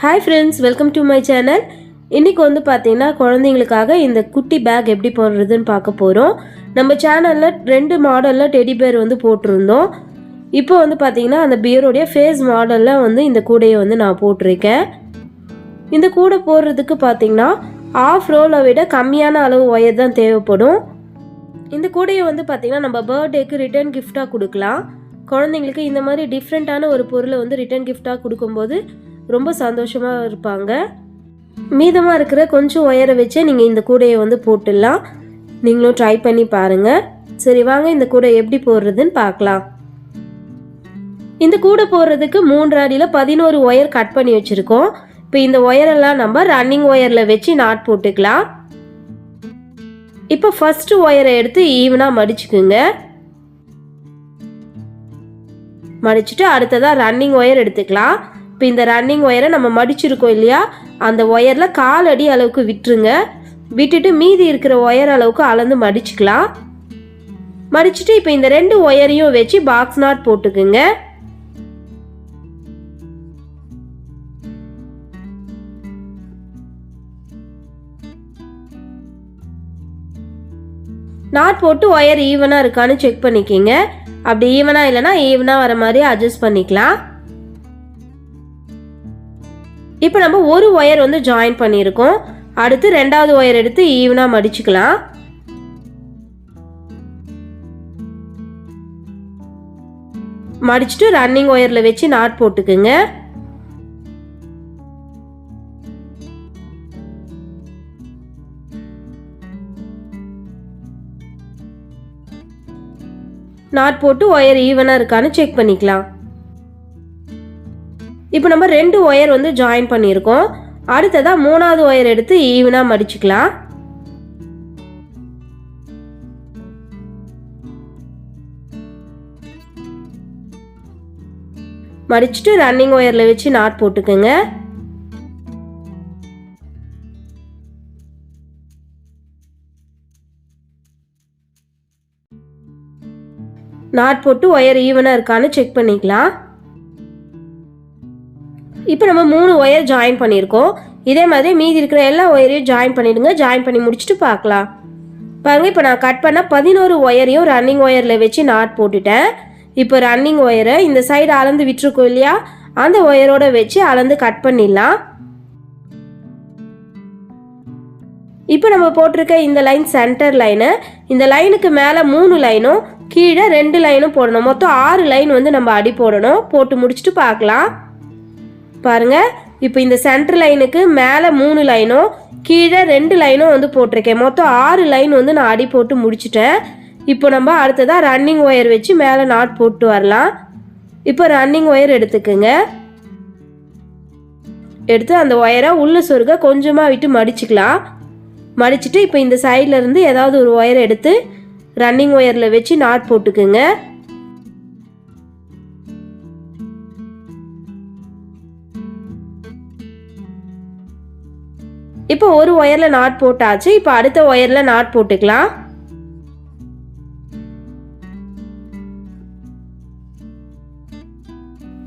Hi friends, welcome to my channel. இன்னைக்கு வந்து பாத்தீங்கன்னா குழந்தைகளுக்காக இந்த குட்டி பேக் எப்படி போடுறதுன்னு பார்க்க போறோம். நம்ம சேனல்ல ரெண்டு மாடல்ல டெடி பேர் வந்து போட்டுருந்தோம். இப்போ வந்து பாத்தீங்கன்னா அந்த பேரோட ஃபேஸ் மாடல்ல வந்து இந்த கூடையை வந்து நான் போட்டுருக்கேன். இந்த கூடை போடுறதுக்கு பாத்தீங்கன்னா ஆஃப் ரோலை விட கம்மியான அளவு ஒயர் தான் தேவைப்படும். இந்த கூடையை வந்து பாத்தீங்கன்னா நம்ம பர்த்டேக்கு ரிட்டர்ன் கிஃப்டா கொடுக்கலாம். குழந்தைங்களுக்கு இந்த மாதிரி டிஃப்ரெண்ட்டான ஒரு பொருளை வந்து ரிட்டர்ன் கிஃப்டா கொடுக்கும்போது ரொம்ப சந்தோஷமா இருப்பாங்க. மீதமாக இருக்கிற கொஞ்சம் ஒயரை வச்சு நீங்கள் இந்த கூடையை வந்து போட்டுடலாம். நீங்களும் ட்ரை பண்ணி பாருங்கள். சரி வாங்க இந்த கூடை எப்படி போடுறதுன்னு பார்க்கலாம். இந்த கூடை போடுறதுக்கு 3 அடியில் 11 ஒயர் கட் பண்ணி வச்சுருக்கோம். இப்போ இந்த ஒயரெல்லாம் நம்ம ரன்னிங் ஒயரில் வச்சு நாட் போட்டுக்கலாம். இப்போ ஃபஸ்ட்டு ஒயரை எடுத்து ஈவனாக மடிச்சுக்குங்க. மடிச்சுட்டு அடுத்ததாக ரன்னிங் ஒயர் எடுத்துக்கலாம். இப்போ இந்த ரன்னிங் ஒயரை நம்ம மடிச்சிருக்கோம் இல்லையா, அந்த ஒயரில் 1/4 அடி அளவுக்கு விட்டுருங்க. விட்டுட்டு மீதி இருக்கிற ஒயர் அளவுக்கு அளந்து மடிச்சுக்கலாம். மடிச்சுட்டு இப்போ இந்த 2 ஒயரையும் வச்சு பாக்ஸ் நாட் போட்டுக்குங்க. நாட் போட்டு ஒயர் ஈவனாக இருக்கான்னு செக் பண்ணிக்கிங்க. அப்படி ஈவனாக இல்லைன்னா ஈவனாக வர மாதிரி அட்ஜஸ்ட் பண்ணிக்கலாம். இப்போ நம்ம ஒரு ஒயர் வந்து ஜாயின் பண்ணியிருக்கோம். அடுத்து 2வது ஒயர் எடுத்து ஈவனாக மடிச்சுக்கலாம். மடிச்சுட்டு ரன்னிங் ஒயரில் வச்சு நாட் போட்டுக்குங்க. நாட் போட்டு ஒயர் ஈவனாக இருக்கான்னு செக் பண்ணிக்கலாம். இப்போ நம்ம 2 ஒயர் வந்து ஜாயின் பண்ணியிருக்கோம். அடுத்ததாக 3வது ஒயர் எடுத்து ஈவனாக மடிச்சுக்கலாம். மடிச்சுட்டு ரன்னிங் ஒயரில் வச்சு நாட் போட்டுக்குங்க. நாட் போட்டு ஒயர் ஈவனாக இருக்கான்னு செக் பண்ணிக்கலாம். இப்போ நம்ம 3 ஒயர் ஜாயின் பண்ணியிருக்கோம். இதே மாதிரி மீதி இருக்கிற எல்லா ஒயரையும் ஜாயின் பண்ணிடுங்க. ஜாயின் பண்ணி முடிச்சுட்டு பார்க்கலாம். பாருங்க, இப்போ நான் கட் பண்ண 11 ஒயரையும் ரன்னிங் ஒயரில் வச்சு நாட் போட்டுட்டேன். இப்போ ரன்னிங் ஒயரை இந்த சைடு அளந்து விட்டுருக்கோம் இல்லையா, அந்த ஒயரோட வச்சு அளந்து கட் பண்ணிடலாம். இப்போ நம்ம போட்டிருக்க இந்த லைன் சென்டர் லைனு. இந்த லைனுக்கு மேலே 3 லைனும் கீழே 2 லைனும் போடணும். மொத்தம் 6 லைன் வந்து நம்ம அடி போடணும். போட்டு முடிச்சுட்டு பார்க்கலாம். பாருங்க, இப்போ இந்த சென்டர் லைனுக்கு மேலே 3 லைனும் கீழே 2 லைனும் வந்து போட்டிருக்கேன். மொத்தம் 6 லைன் வந்து நான் அடி போட்டு முடிச்சிட்டேன். இப்போ நம்ம அடுத்ததாக ரன்னிங் ஒயர் வச்சு மேலே நாட் போட்டு வரலாம். இப்போ ரன்னிங் ஒயர் எடுத்துக்குங்க. எடுத்து அந்த ஒயரை உள்ள சொருக கொஞ்சமாக விட்டு மடிச்சுக்கலாம். மடிச்சுட்டு இப்போ இந்த சைடில் இருந்து ஏதாவது ஒரு ஒயர் எடுத்து ரன்னிங் ஒயரில் வச்சு நாட் போட்டுக்குங்க. இப்போ ஒரு ஒயரில் நாட் போட்டாச்சு. இப்போ அடுத்த ஒயரில் நாட் போட்டுக்கலாம்.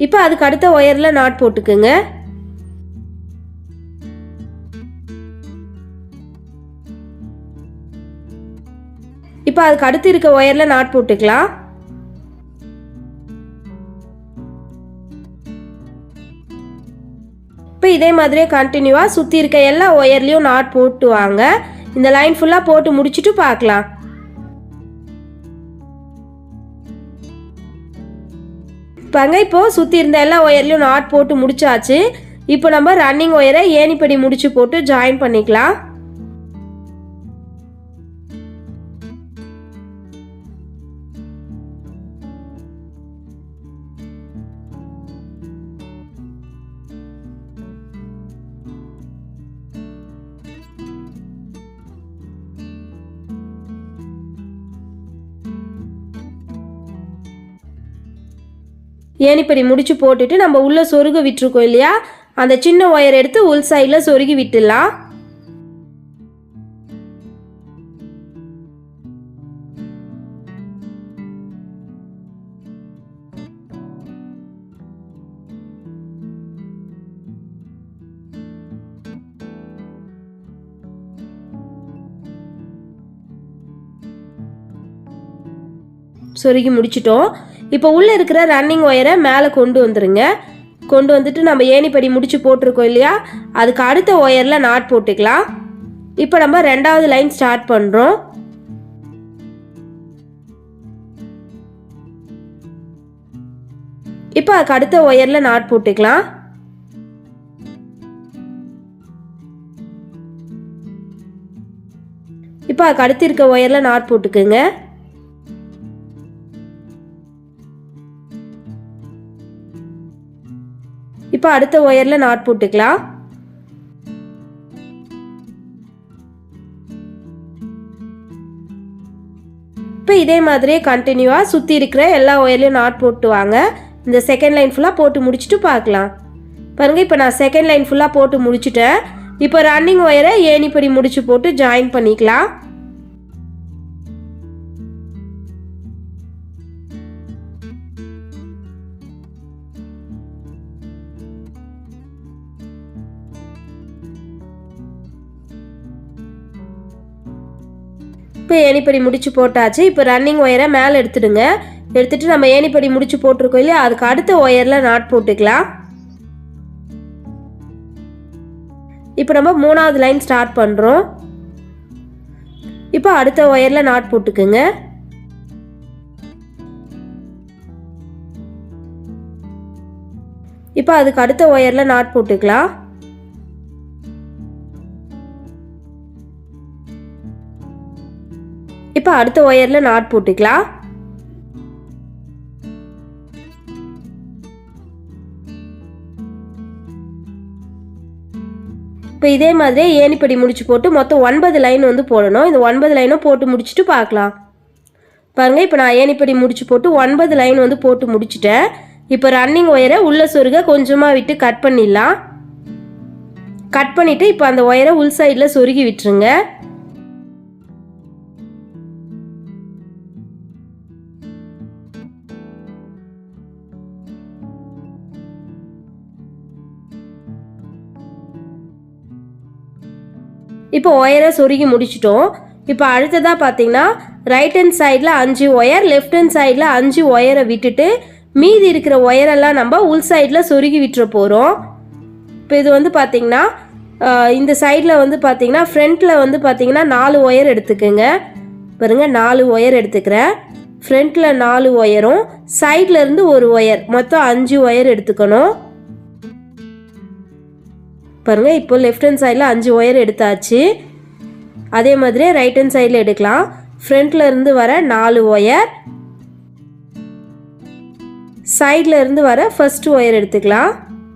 இப்போ அதுக்கு அடுத்த ஒயரில் நாட் போட்டுக்குங்க. இப்போ அதுக்கு அடுத்து இருக்க ஒயரில் நாட் போட்டுக்கலாம். இப்போ இதே மாதிரியே கண்டினியூவாக சுற்றி இருக்க எல்லா ஒயர்லேயும் நாட் போட்டு வாங்க. இந்த லைன் ஃபுல்லாக போட்டு முடிச்சுட்டு பார்க்கலாம். பாருங்க, இப்போ சுற்றி இருந்த எல்லா ஒயர்லேயும் நாட் போட்டு முடிச்சாச்சு. இப்போ நம்ம ரன்னிங் ஒயரை ஏணிப்படி முடிச்சு போட்டு ஜாயின் பண்ணிக்கலாம். ஏணிப்படி முடிச்சு போட்டுட்டு நம்ம உள்ள சொருக விட்டுருக்கோம் இல்லையா, அந்த சின்ன ஒயர் எடுத்து உள் சைடில் சொருகி விட்டுடலாம். சொருகி முடிச்சிட்டோம். இப்போ உள்ளே இருக்கிற ரன்னிங் ஒயரை மேலே கொண்டு வந்துடுங்க. கொண்டு வந்துட்டு நம்ம ஏணிப்படி முடிச்சு போட்டிருக்கோம் இல்லையா, அதுக்கு அடுத்த ஒயரில் நாட் போட்டுக்கலாம். இப்போ நம்ம 2வது லைன் ஸ்டார்ட் பண்ணுறோம். இப்போ அதுக்கு அடுத்த ஒயரில் நாட் போட்டுக்கலாம். இப்போ அதுக்கு அடுத்து இருக்க ஒயரில் நாட் போட்டுக்குங்க. இப்போ அடுத்த ஒயரில் நாட் போட்டுக்கலாம். இப்போ இதே மாதிரியே கண்டினியூவாக சுற்றி இருக்கிற எல்லா ஒயர்லையும் நாட் போட்டு வாங்க. இந்த செகண்ட் லைன் ஃபுல்லாக போட்டு முடிச்சுட்டு பார்க்கலாம். பாருங்கள், இப்போ நான் செகண்ட் லைன் ஃபுல்லாக போட்டு முடிச்சுட்டேன். இப்போ ரன்னிங் ஒயரை ஏணிப்படி முடிச்சு போட்டு ஜாயின் பண்ணிக்கலாம். இப்போ ஏணிப்படி முடிச்சு போட்டாச்சு. இப்போ ரன்னிங் ஒயரை மேலே எடுத்துடுங்க. எடுத்துட்டு நம்ம ஏணிப்படி முடிச்சு போட்டிருக்கோம் இல்லையா, அதுக்கு அடுத்த ஒயரில் நாட் போட்டுக்கலாம். இப்போ நம்ம 3வது லைன் ஸ்டார்ட் பண்ணுறோம். இப்போ அடுத்த ஒயரில் நாட் போட்டுக்குங்க. இப்போ அதுக்கு அடுத்த ஒயரில் நாட் போட்டுக்கலாம். இப்போ அடுத்த ஒயரில் நாட் போட்டுக்கலாம். இப்போ இதே மாதிரி ஏணிப்படி முடிச்சு போட்டு மொத்தம் 9 லைன் வந்து போடணும். இந்த 9 லைனும் போட்டு முடிச்சுட்டு பார்க்கலாம். பாருங்கள், இப்போ நான் ஏணிப்படி முடிச்சு போட்டு 9 லைன் வந்து போட்டு முடிச்சுட்டேன். இப்போ ரன்னிங் ஒயரை உள்ள சொருக கொஞ்சமாக விட்டு கட் பண்ணிடலாம். கட் பண்ணிவிட்டு இப்போ அந்த ஒயரை உள் சைடில் சொருகி விட்டுருங்க. இப்போ ஒயரை சொருகி முடிச்சிட்டோம். இப்போ அடுத்ததாக பார்த்தீங்கன்னா ரைட் ஹேண்ட் சைடில் 5 ஒயர், லெஃப்ட் ஹேண்ட் சைடில் 5 ஒயரை விட்டுட்டு மீதி இருக்கிற ஒயரெல்லாம் நம்ம உள் சைடில் சொருகி விட்டுற போகிறோம். இப்போ இது வந்து பார்த்திங்கன்னா இந்த சைடில் வந்து பார்த்திங்கன்னா ஃப்ரண்ட்டில் வந்து பார்த்திங்கன்னா 4 ஒயர் எடுத்துக்கோங்க. பாருங்கள், 4 ஒயர் எடுத்துக்கிறேன். ஃப்ரண்ட்டில் 4 ஒயரும் சைடில் இருந்து ஒரு ஒயர், மொத்தம் 5 ஒயர் எடுத்துக்கணும். பாருங்கள், இப்போ லெஃப்ட் ஹேண்ட் சைடில் 5 ஒயர் எடுத்தாச்சு. அதே மாதிரி ரைட் ஹேண்ட் சைடில் எடுக்கலாம். ஃப்ரண்ட்டில் இருந்து வர 4 ஒயர், சைடில் இருந்து வர ஃபர்ஸ்ட் ஒயர் எடுத்துக்கலாம்.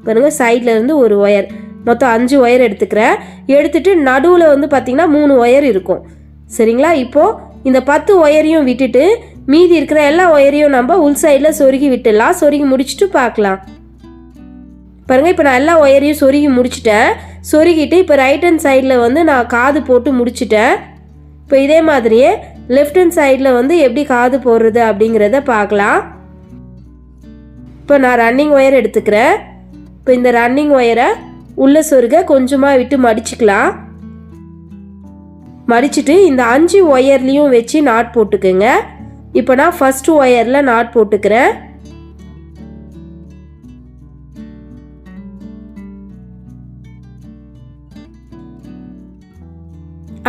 பாருங்கள், சைடில் இருந்து ஒரு ஒயர், மொத்தம் 5 ஒயர் எடுத்துக்கிறேன். எடுத்துட்டு நடுவில் வந்து பார்த்திங்கன்னா 3 ஒயர் இருக்கும். சரிங்களா? இப்போது இந்த 10 ஒயரையும் விட்டுட்டு மீதி இருக்கிற எல்லா ஒயரையும் நம்ம உள் சைடில் சொருகி விட்டுடலாம். சொருகி முடிச்சுட்டு பார்க்கலாம். பாருங்கள், இப்போ நான் எல்லா ஒயரையும் சொருகி முடிச்சிட்டேன். சொருகிட்டு இப்போ ரைட் ஹேண்ட் சைடில் வந்து நான் காது போட்டு முடிச்சிட்டேன். இப்போ இதே மாதிரியே லெஃப்ட் ஹேண்ட் சைடில் வந்து எப்படி காது போடுறது அப்படிங்கிறத பார்க்கலாம். இப்போ நான் ரன்னிங் ஒயர் எடுத்துக்கிறேன். இப்போ இந்த ரன்னிங் ஒயரை உள்ள சொருக கொஞ்சமாக விட்டு மடிச்சுக்கலாம். மடிச்சுட்டு இந்த 5 ஒயர்லேயும் வச்சு நாட் போட்டுக்குங்க. இப்போ நான் ஃபர்ஸ்ட் ஒயரில் நாட் போட்டுக்கிறேன்.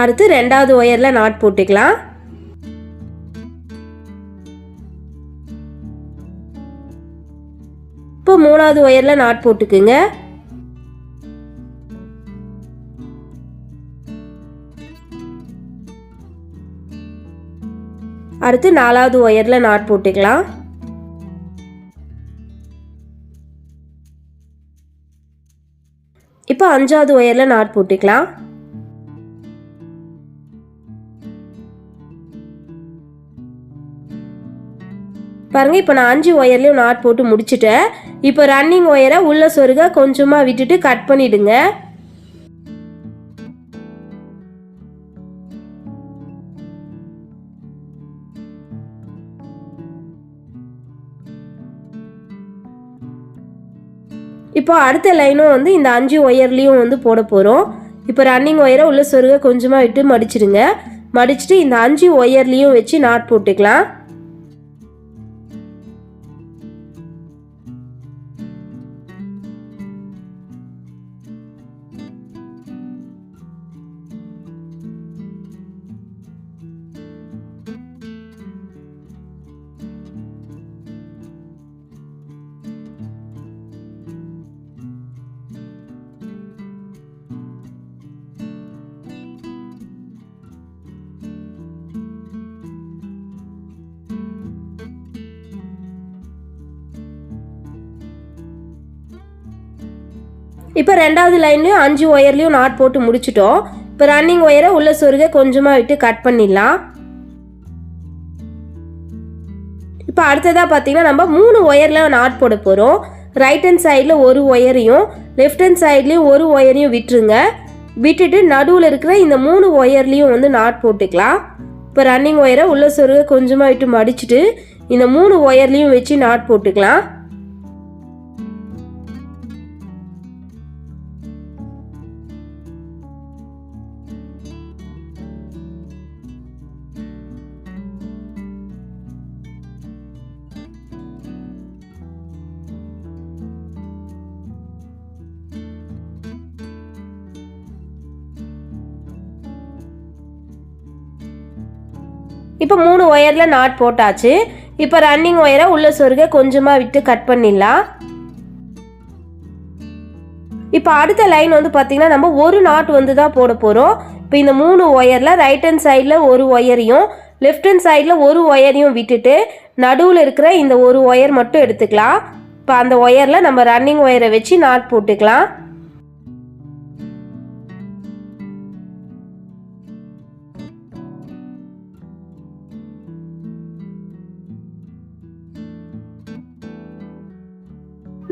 அடுத்து 2வது ஒயரில் நாட் போட்டுக்கலாம். இப்போ 3வது ஒயரில் நாட் போட்டுக்குங்க. அடுத்து 4வது ஒயரில் நாட் போட்டுக்கலாம். இப்போ 5வது ஒயரில் நாட் போட்டுக்கலாம். பாருங்கள், இப்போ நான் 5 ஒயர்லேயும் நாட் போட்டு முடிச்சிட்டேன். இப்போ ரன்னிங் ஒயரை உள்ள சொருக கொஞ்சமாக விட்டுட்டு கட் பண்ணிவிடுங்க. இப்போ அடுத்த லைனும் வந்து இந்த 5 ஒயர்லேயும் வந்து போட போகிறோம். இப்போ ரன்னிங் ஒயரை உள்ள சொருக கொஞ்சமாக விட்டு மடிச்சிடுங்க. மடிச்சுட்டு இந்த 5 ஒயர்லேயும் வச்சு நாட் போட்டுக்கலாம். இப்போ ரெண்டாவது லைன்லையும் 5 ஒயர்லையும் நாட் போட்டு முடிச்சிட்டோம். இப்போ ரன்னிங் ஒயரை உள்ள சொருக கொஞ்சமாக விட்டு கட் பண்ணிடலாம். இப்போ அடுத்ததாக பார்த்தீங்கன்னா நம்ம 3 ஒயரில் நாட் போட போகிறோம். ரைட் ஹேண்ட் சைடில் ஒரு ஒயரையும் லெஃப்ட் ஹேண்ட் சைட்லேயும் ஒரு ஒயரையும் விட்டுருங்க. விட்டுட்டு நடுவில் இருக்கிற இந்த 3 ஒயர்லேயும் வந்து நாட் போட்டுக்கலாம். இப்போ ரன்னிங் ஒயரை உள்ள சொருக கொஞ்சமாக விட்டு மடிச்சுட்டு இந்த 3 ஒயர்லேயும் வச்சு நாட் போட்டுக்கலாம். இப்போ 3 ஒயரில் நாட் போட்டாச்சு. இப்போ ரன்னிங் ஒயரை உள்ள சொருக கொஞ்சமாக விட்டு கட் பண்ணிடலாம். இப்போ அடுத்த லைன் வந்து பார்த்தீங்கன்னா நம்ம ஒரு நாட் வந்து தான் போட போகிறோம். இப்போ இந்த 3 ஒயரில் ரைட் ஹேண்ட் சைடில் ஒரு ஒயரையும் லெஃப்ட் ஹேண்ட் சைடில் ஒரு ஒயரையும் விட்டுட்டு நடுவில் இருக்கிற இந்த ஒரு ஒயர் மட்டும் எடுத்துக்கலாம். இப்போ அந்த ஒயரில் நம்ம ரன்னிங் ஒயரை வச்சு நாட் போட்டுக்கலாம்.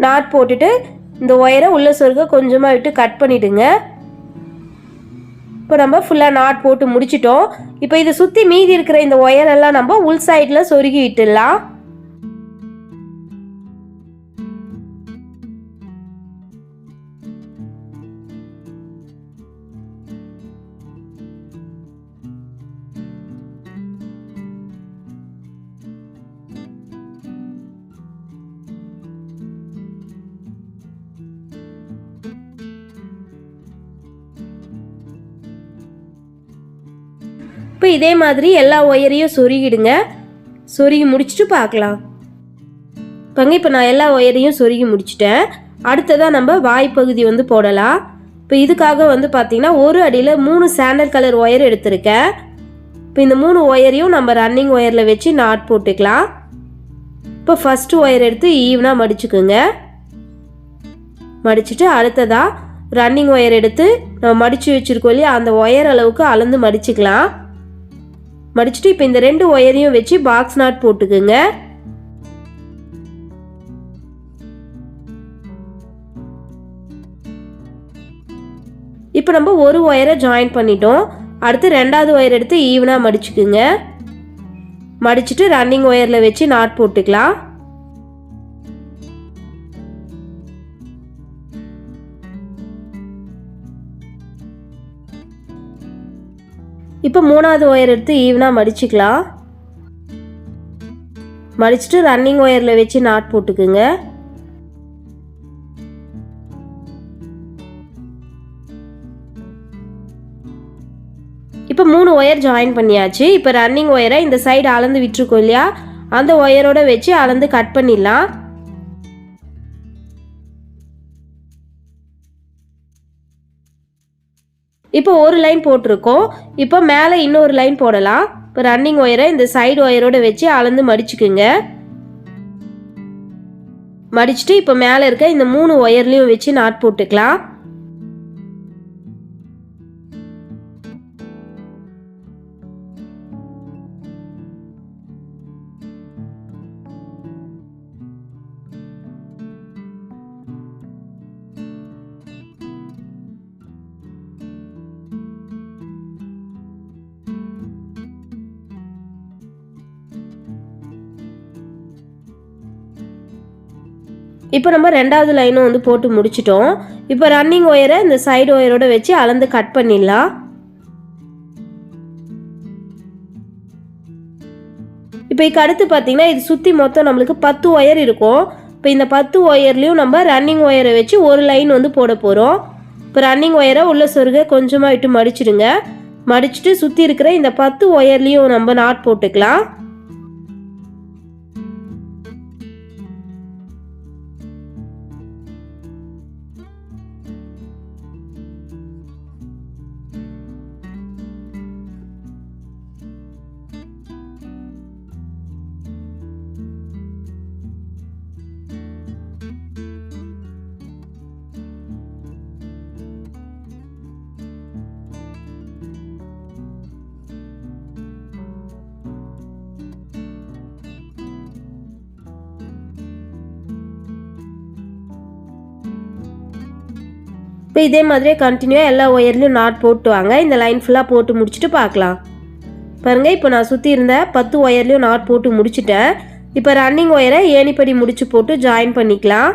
நாட் போட்டுட்டு இந்த ஒயரை உள்ள சொருக கொஞ்சமாக விட்டு கட் பண்ணிவிடுங்க. இப்போ நம்ம ஃபுல்லாக நாட் போட்டு முடிச்சிட்டோம். இப்போ இதை சுற்றி மீதி இருக்கிற இந்த ஒயரெல்லாம் நம்ம உள் சைடில் சொருகி விட்டுடலாம். இப்போ இதே மாதிரி எல்லா ஒயரையும் சொருகிடுங்க. சொருகி முடிச்சுட்டு பார்க்கலாம். இப்போ நான் எல்லா ஒயரையும் சொருகி முடிச்சிட்டேன். அடுத்ததாக நம்ம வாய்ப்பகுதி வந்து போடலாம். இப்போ இதுக்காக வந்து பார்த்தீங்கன்னா ஒரு அடியில் 3 சாண்டல் கலர் ஒயர் எடுத்திருக்கேன். இப்போ இந்த 3 ஒயரையும் நம்ம ரன்னிங் ஒயரில் வச்சு நாட் போட்டுக்கலாம். இப்போ ஃபஸ்ட்டு ஒயர் எடுத்து ஈவனாக மடிச்சுக்குங்க. மடிச்சுட்டு அடுத்ததாக ரன்னிங் ஒயர் எடுத்து நம்ம மடித்து வச்சுருக்கோம் இல்லையா, அந்த ஒயர் அளவுக்கு அளந்து மடிச்சுக்கலாம். மடிச்சுட்டு இப்போ இந்த 2 ஒயரையும் வச்சு பாக்ஸ் நாட் போட்டுக்குங்க. இப்போ நம்ம ஒரு ஒயரை ஜாயின் பண்ணிட்டோம். அடுத்து ரெண்டாவது ஒயர் எடுத்து ஈவனாக மடிச்சுக்குங்க. மடிச்சுட்டு ரன்னிங் ஒயரில் வச்சு நாட் போட்டுக்கலாம். இப்போ மூணாவது ஒயர் எடுத்து ஈவனாக மடிச்சுக்கலாம். மடிச்சுட்டு ரன்னிங் ஒயரில் வச்சு நாட் போட்டுக்குங்க. இப்போ 3 ஒயர் ஜாயின் பண்ணியாச்சு. இப்போ ரன்னிங் ஒயரை இந்த சைடு அளந்து விட்டுருக்கோம் இல்லையா, அந்த ஒயரோட வச்சு அளந்து கட் பண்ணிடலாம். இப்போ ஒரு லைன் போட்டிருக்கோம். இப்போ மேலே இன்னொரு லைன் போடலாம். இப்போ ரன்னிங் ஒயரை இந்த சைடு ஒயரோட வச்சு அளந்து மடிச்சுக்குங்க. மடிச்சுட்டு இப்போ மேலே இருக்க இந்த 3 ஒயர்லையும் வச்சு நாட் போட்டுக்கலாம். இப்போ நம்ம ரெண்டாவது லைனும் வந்து போட்டு முடிச்சிட்டோம். இப்போ ரன்னிங் ஒயரை இந்த சைடு ஒயரோட வச்சு அளந்து கட் பண்ணிடலாம். இப்போ இதுக்கு அடுத்து பார்த்தீங்கன்னா இது சுற்றி மொத்தம் நம்மளுக்கு 10 ஒயர் இருக்கும். இப்போ இந்த 10 ஒயர்லையும் நம்ம ரன்னிங் ஒயரை வச்சு ஒரு லைன் வந்து போட போகிறோம். இப்போ ரன்னிங் ஒயரை உள்ள சொருக கொஞ்சமாக விட்டு மடிச்சிடுங்க. மடிச்சுட்டு சுற்றி இருக்கிற இந்த 10 ஒயர்லையும் நம்ம நாட் போட்டுக்கலாம். இப்போ இதே மாதிரியே கண்டினியூவாக எல்லா ஒயர்லேயும் நாட் போட்டு வாங்க. இந்த லைன் ஃபுல்லாக போட்டு முடிச்சுட்டு பார்க்கலாம். பாருங்கள், இப்போ நான் சுற்றி இருந்த 10 ஒயர்லேயும் நாட் போட்டு முடிச்சிட்டேன். இப்போ ரன்னிங் ஒயரை ஏணிப்படி முடிச்சு போட்டு ஜாயின் பண்ணிக்கலாம்.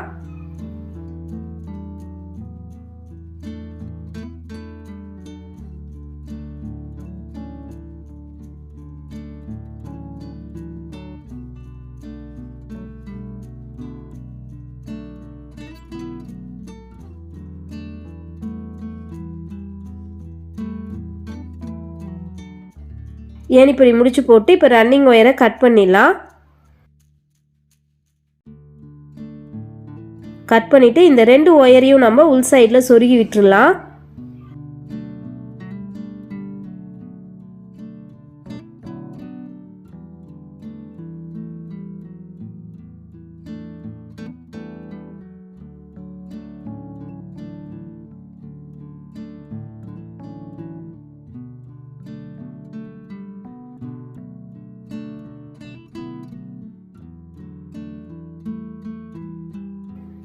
ஏணிப்படி முடிச்சு போட்டு இப்போ ரன்னிங் ஒயரை கட் பண்ணிடலாம். கட் பண்ணிவிட்டு இந்த 2 ஒயரையும் நம்ம உள் சைடில் சொருகி விட்டுடலாம்.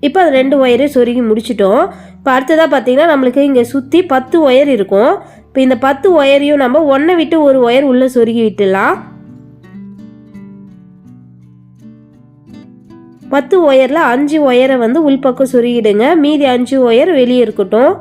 இப்போ அது 2 ஒயரே சொருகி முடிச்சிட்டோம். இப்போ அடுத்ததாக பார்த்தீங்கன்னா நம்மளுக்கு இங்கே சுற்றி 10 ஒயர் இருக்கும். இப்போ இந்த 10 ஒயரையும் நம்ம ஒன்றை விட்டு ஒரு ஒயர் உள்ளே சொருகி விட்டுடலாம். 10 ஒயரில் 5 ஒயரை வந்து உள்பக்கம் சொருகிடுங்க. மீதி 5 ஒயர் வெளியே இருக்கட்டும்.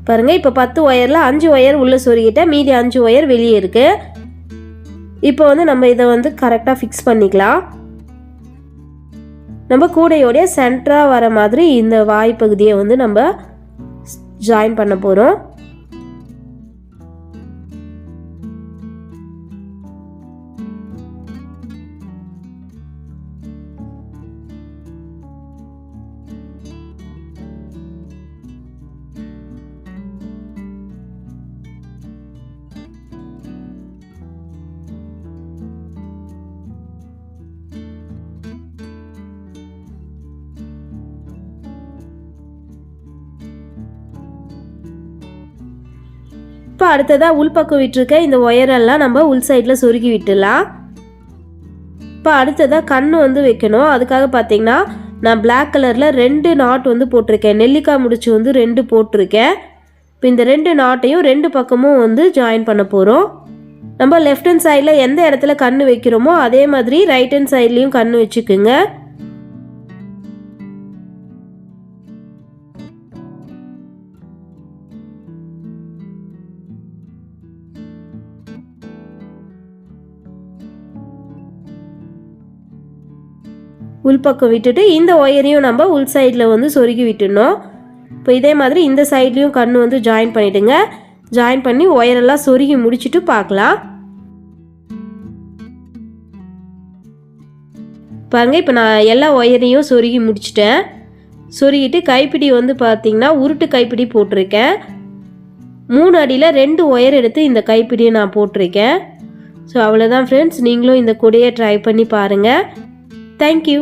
பாருங்கள், இப்போ 10 ஒயரில் 5 ஒயர் உள்ளே சொருகிட்டேன். மீதி 5 ஒயர் வெளியே இருக்குது. இப்போ வந்து நம்ம இதை வந்து கரெக்டாக ஃபிக்ஸ் பண்ணிக்கலாம். நம்ம கூடையோடைய சென்டராக வர மாதிரி இந்த வாய்ப்பகுதியை வந்து நம்ம ஜாயின் பண்ண போகிறோம். இப்போ அடுத்ததாக உள்பக்கம் விட்டுருக்க இந்த ஒயரெல்லாம் நம்ம உள் சைடில் சொருகி விட்டுடலாம். இப்போ அடுத்ததாக கண் வந்து வைக்கணும். அதுக்காக பார்த்தீங்கன்னா நான் பிளாக் கலரில் 2 நாட் வந்து போட்டிருக்கேன். நெல்லிக்காய் முடிச்சு வந்து 2 போட்டிருக்கேன். இப்போ இந்த 2 நாட்டையும் 2 பக்கமும் வந்து ஜாயின் பண்ண போகிறோம். நம்ம லெஃப்ட் ஹேண்ட் சைடில் எந்த இடத்துல கண் வைக்கிறோமோ அதே மாதிரி ரைட் ஹேண்ட் சைட்லேயும் கண் வச்சுக்குங்க. உள்பக்கம் விட்டுட்டு இந்த ஒயரையும் நம்ம உள் சைடில் வந்து சொருகி விட்டுடணும். இப்போ இதே மாதிரி இந்த சைட்லேயும் கண் வந்து ஜாயின் பண்ணிவிடுங்க. ஜாயின் பண்ணி ஒயரெல்லாம் சொருகி முடிச்சுட்டு பார்க்கலாம். பாருங்கள், இப்போ நான் எல்லா ஒயரையும் சொருகி முடிச்சிட்டேன். சொருகிட்டு கைப்பிடி வந்து பார்த்திங்கன்னா உருட்டு கைப்பிடி போட்டிருக்கேன். 3 அடியில் 2 ஒயர் எடுத்து இந்த கைப்பிடியை நான் போட்டிருக்கேன். ஸோ அவ்வளோதான் ஃப்ரெண்ட்ஸ், நீங்களும் இந்த கூடையை ட்ரை பண்ணி பாருங்கள். தேங்க்யூ.